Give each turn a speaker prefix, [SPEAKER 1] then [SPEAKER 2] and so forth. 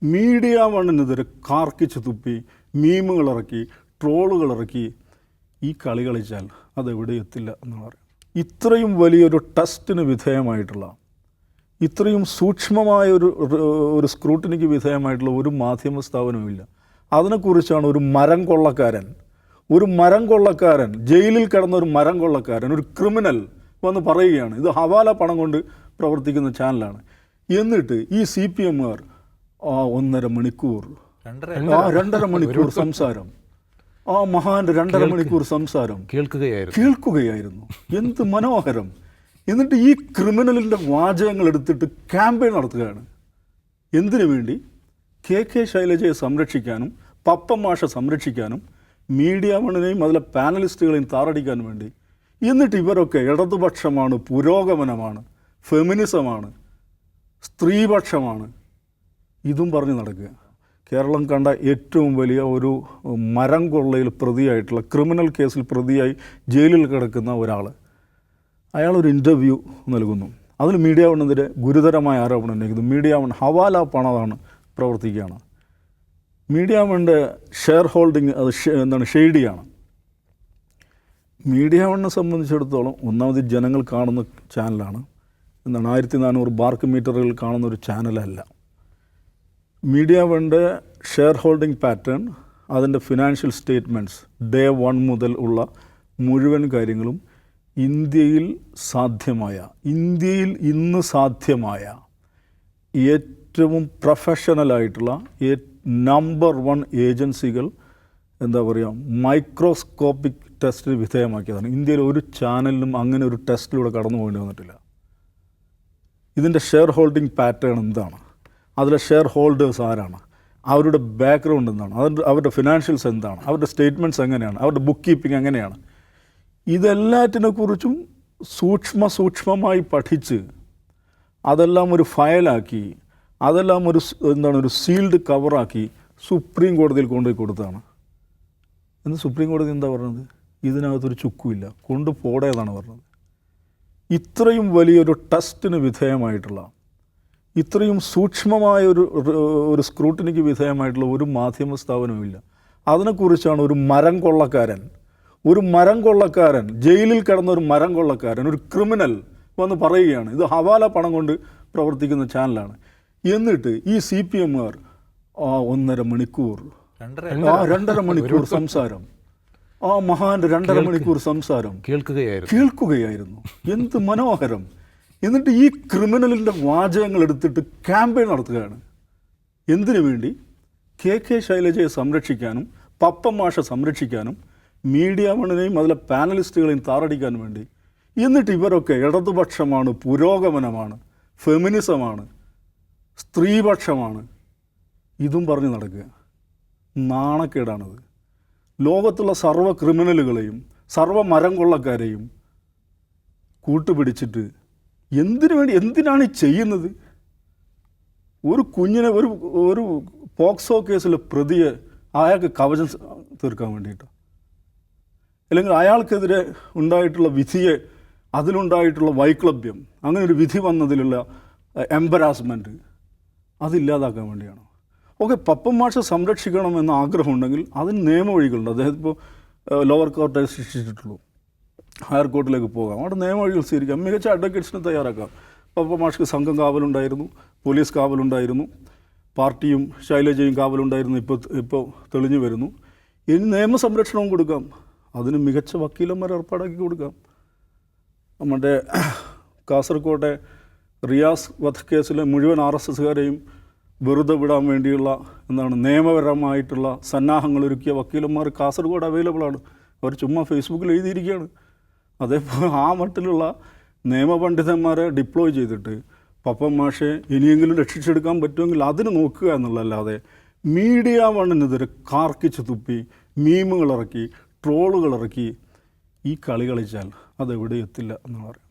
[SPEAKER 1] Media വണ്ണിനെതിരെ കാർക്കിച്ച് തുപ്പി മീമുകളിറക്കി ട്രോളുകളിറക്കി ഈ കളി കളിച്ചാൽ അതെവിടെ എത്തില്ല എന്നാണ് പറയുന്നത്. ഇത്രയും വലിയൊരു ടെസ്റ്റിന് വിധേയമായിട്ടുള്ള, ഇത്രയും സൂക്ഷ്മമായ ഒരു സ്ക്രൂട്ടിനിക്ക് വിധേയമായിട്ടുള്ള ഒരു മാധ്യമ സ്ഥാപനവുമില്ല. അതിനെക്കുറിച്ചാണ് ഒരു മരം കൊള്ളക്കാരൻ ജയിലിൽ കിടന്ന ഒരു മരം കൊള്ളക്കാരൻ, ഒരു ക്രിമിനൽ വന്ന് പറയുകയാണ് ഇത് ഹവാല പണം കൊണ്ട് പ്രവർത്തിക്കുന്ന ചാനലാണ്. എന്നിട്ട് ഈ CPM-കാർ 1.5 മണിക്കൂർ 2.5 മണിക്കൂർ സംസാരം, ആ മഹാന്റെ 2.5 മണിക്കൂർ സംസാരം കേൾക്കുകയായിരുന്നു. എന്ത് മനോഹരം. എന്നിട്ട് ഈ ക്രിമിനലിൻ്റെ വാചകങ്ങൾ എടുത്തിട്ട് ക്യാമ്പയിൻ നടത്തുകയാണ്. എന്തിനു വേണ്ടി? KK ശൈലജയെ സംരക്ഷിക്കാനും പപ്പൻ മാഷെ സംരക്ഷിക്കാനും മീഡിയ വണ്ണിനെയും അതിലെ പാനലിസ്റ്റുകളെയും താറടിക്കാനും വേണ്ടി. എന്നിട്ട് ഇവരൊക്കെ ഇടതുപക്ഷമാണ്, പുരോഗമനമാണ്, ഫെമിനിസമാണ്, സ്ത്രീപക്ഷമാണ്, ഇതും പറഞ്ഞ് നടക്കുക. കേരളം കണ്ട ഏറ്റവും വലിയ ഒരു മരം കൊള്ളയിൽ പ്രതിയായിട്ടുള്ള, ക്രിമിനൽ കേസിൽ പ്രതിയായി ജയിലിൽ കിടക്കുന്ന ഒരാൾ, അയാളൊരു ഇൻ്റർവ്യൂ നൽകുന്നു. അതിൽ മീഡിയ വണ്ണിനെതിരെ ഗുരുതരമായ ആരോപണം ഉന്നയിക്കുന്നു. മീഡിയ വൺ ഹവാല പണമാണ് പ്രവർത്തിക്കുകയാണ്. മീഡിയ വണ്ണിൻ്റെ ഷെയർ ഹോൾഡിങ് അത് ഷെയ്ഡിയാണ്. മീഡിയ വണ്ണിനെ സംബന്ധിച്ചിടത്തോളം ഒന്നാമത് ജനങ്ങൾ കാണുന്ന ചാനലാണ്. 1400 ബാർക്ക് മീറ്ററുകൾ കാണുന്ന ഒരു ചാനലല്ല. മീഡിയ വണ്ണിൻ്റെ ഷെയർ ഹോൾഡിംഗ് പാറ്റേൺ, അതിൻ്റെ ഫിനാൻഷ്യൽ സ്റ്റേറ്റ്മെൻറ്റ്സ്, ഡേ 1 മുതൽ ഉള്ള മുഴുവൻ കാര്യങ്ങളും ഇന്ത്യയിൽ ഇന്ന് സാധ്യമായ ഏറ്റവും പ്രൊഫഷണലായിട്ടുള്ള നമ്പർ 1 ഏജൻസികൾ മൈക്രോസ്കോപ്പിക് ടെസ്റ്റിന് വിധേയമാക്കിയതാണ്. ഇന്ത്യയിൽ ഒരു ചാനലിനും അങ്ങനെ ഒരു ടെസ്റ്റിലൂടെ കടന്നു പോകേണ്ടി വന്നിട്ടില്ല. ഇതിൻ്റെ ഷെയർ ഹോൾഡിംഗ് പാറ്റേൺ എന്താണ്, അതിലെ ഷെയർ ഹോൾഡേഴ്സ് ആരാണ്, അവരുടെ ബാക്ക്ഗ്രൗണ്ട് എന്താണ്, അവരുടെ ഫിനാൻഷ്യൽസ് എന്താണ്, അവരുടെ സ്റ്റേറ്റ്മെൻറ്റ്സ് എങ്ങനെയാണ്, അവരുടെ ബുക്ക് കീപ്പിംഗ് എങ്ങനെയാണ്, ഇതെല്ലാറ്റിനെക്കുറിച്ചും സൂക്ഷ്മമായി പഠിച്ച് അതെല്ലാം ഒരു ഫയലാക്കി, അതെല്ലാം ഒരു സീൽഡ് കവറാക്കി സുപ്രീം കോടതിയിൽ കൊണ്ടുപോയി കൊടുത്തതാണ്. എന്ന് സുപ്രീം കോടതി എന്താ പറഞ്ഞത്? ഇതിനകത്തൊരു ചുക്കുമില്ല, കൊണ്ടുപോടേതാണ് പറഞ്ഞത്. ഇത്രയും വലിയൊരു ടെസ്റ്റിന് വിധേയമായിട്ടുള്ള, ഇത്രയും സൂക്ഷ്മമായ ഒരു സ്ക്രൂട്ടിനിക്ക് വിധേയമായിട്ടുള്ള ഒരു മാധ്യമ സ്ഥാപനവുമില്ല. അതിനെക്കുറിച്ചാണ് ഒരു മരം കൊള്ളക്കാരൻ ജയിലിൽ കിടന്ന ഒരു മരം കൊള്ളക്കാരൻ, ഒരു ക്രിമിനൽ വന്ന് പറയുകയാണ് ഇത് ഹവാല പണം കൊണ്ട് പ്രവർത്തിക്കുന്ന ചാനലാണ്. എന്നിട്ട് ഈ CPM-കാർ 1.5 മണിക്കൂർ 2.5 മണിക്കൂർ സംസാരം, ആ മഹാന്റെ 2.5 മണിക്കൂർ സംസാരം കേൾക്കുകയായിരുന്നു. എന്ത് മനോഹരം. എന്നിട്ട് ഈ ക്രിമിനലിൻ്റെ വാചകങ്ങൾ എടുത്തിട്ട് ക്യാമ്പയിൻ നടത്തുകയാണ്. എന്തിനു വേണ്ടി? KK ശൈലജയെ സംരക്ഷിക്കാനും പപ്പൻ മാഷെ സംരക്ഷിക്കാനും മീഡിയ വണ്ണിനെയും അതിലെ പാനലിസ്റ്റുകളെയും താറടിക്കാനും വേണ്ടി. എന്നിട്ട് ഇവരൊക്കെ ഇടതുപക്ഷമാണ്, പുരോഗമനമാണ്, ഫെമിനിസമാണ്, സ്ത്രീപക്ഷമാണ്, ഇതും പറഞ്ഞ് നടക്കുക. നാണക്കേടാണത്. ലോകത്തുള്ള സർവ്വ ക്രിമിനലുകളെയും സർവ്വ മരം കൊള്ളക്കാരെയും കൂട്ടുപിടിച്ചിട്ട് എന്തിനാണ് ഈ ചെയ്യുന്നത്? ഒരു കുഞ്ഞിനെ ഒരു പോക്സോ കേസിലെ പ്രതിയെ അയാൾക്ക് കവചം തീർക്കാൻ വേണ്ടിയിട്ട്, അല്ലെങ്കിൽ അയാൾക്കെതിരെ ഉണ്ടായിട്ടുള്ള വിധിയെ, അതിലുണ്ടായിട്ടുള്ള വൈക്ലഭ്യം, അങ്ങനെ ഒരു വിധി വന്നതിലുള്ള എംബരാസ്മെൻറ്റ് അതില്ലാതാക്കാൻ വേണ്ടിയാണ്. ഓക്കെ, പപ്പൻ മാഷെ സംരക്ഷിക്കണം എന്ന ആഗ്രഹമുണ്ടെങ്കിൽ അതിന് നിയമവഴികളുണ്ട്. അദ്ദേഹം ഇപ്പോൾ ലോവർ കോർട്ടായി ശിക്ഷിച്ചിട്ടുള്ളൂ, ഹയർ കോർട്ടിലേക്ക് പോകാം, അവിടെ നിയമവഴികൾ സ്വീകരിക്കാം, മികച്ച അഡ്വക്കേറ്റ്സിനെ തയ്യാറാക്കാം. പപ്പൻ മാഷ്ക്ക് സംഘം കാവലുണ്ടായിരുന്നു, പോലീസ് കാവലുണ്ടായിരുന്നു, പാർട്ടിയും ശൈലജയും കാവലുണ്ടായിരുന്നു, ഇപ്പോൾ തെളിഞ്ഞു വരുന്നു. ഇനി നിയമസംരക്ഷണവും കൊടുക്കാം, അതിന് മികച്ച വക്കീലന്മാരെ ഏർപ്പാടാക്കി കൊടുക്കാം. നമ്മുടെ കാസർകോട്ടെ റിയാസ് വധക്കേസിലെ മുഴുവൻ RSSകാരെയും വെറുതെ വിടാൻ വേണ്ടിയുള്ള നിയമപരമായിട്ടുള്ള സന്നാഹങ്ങൾ ഒരുക്കിയ വക്കീലന്മാർ കാസർഗോഡ് അവൈലബിളാണ്. അവർ ചുമ്മാ ഫേസ്ബുക്കിൽ എഴുതിയിരിക്കുകയാണ്. അതേപോലെ ആ മട്ടിലുള്ള നിയമപണ്ഡിതന്മാരെ ഡിപ്ലോയ് ചെയ്തിട്ട് പപ്പൻ മാഷെ ഇനിയെങ്കിലും രക്ഷിച്ചെടുക്കാൻ പറ്റുമെങ്കിൽ അതിന് നോക്കുക എന്നുള്ളതല്ലാതെ മീഡിയ വണ്ണിനെതിരെ കാർക്കിച്ച് തുപ്പി മീമുകളിറക്കി ട്രോളുകളിറക്കി ഈ കളി കളിച്ചാൽ അതെവിടെ എത്തില്ല എന്നാണ് പറയുന്നത്.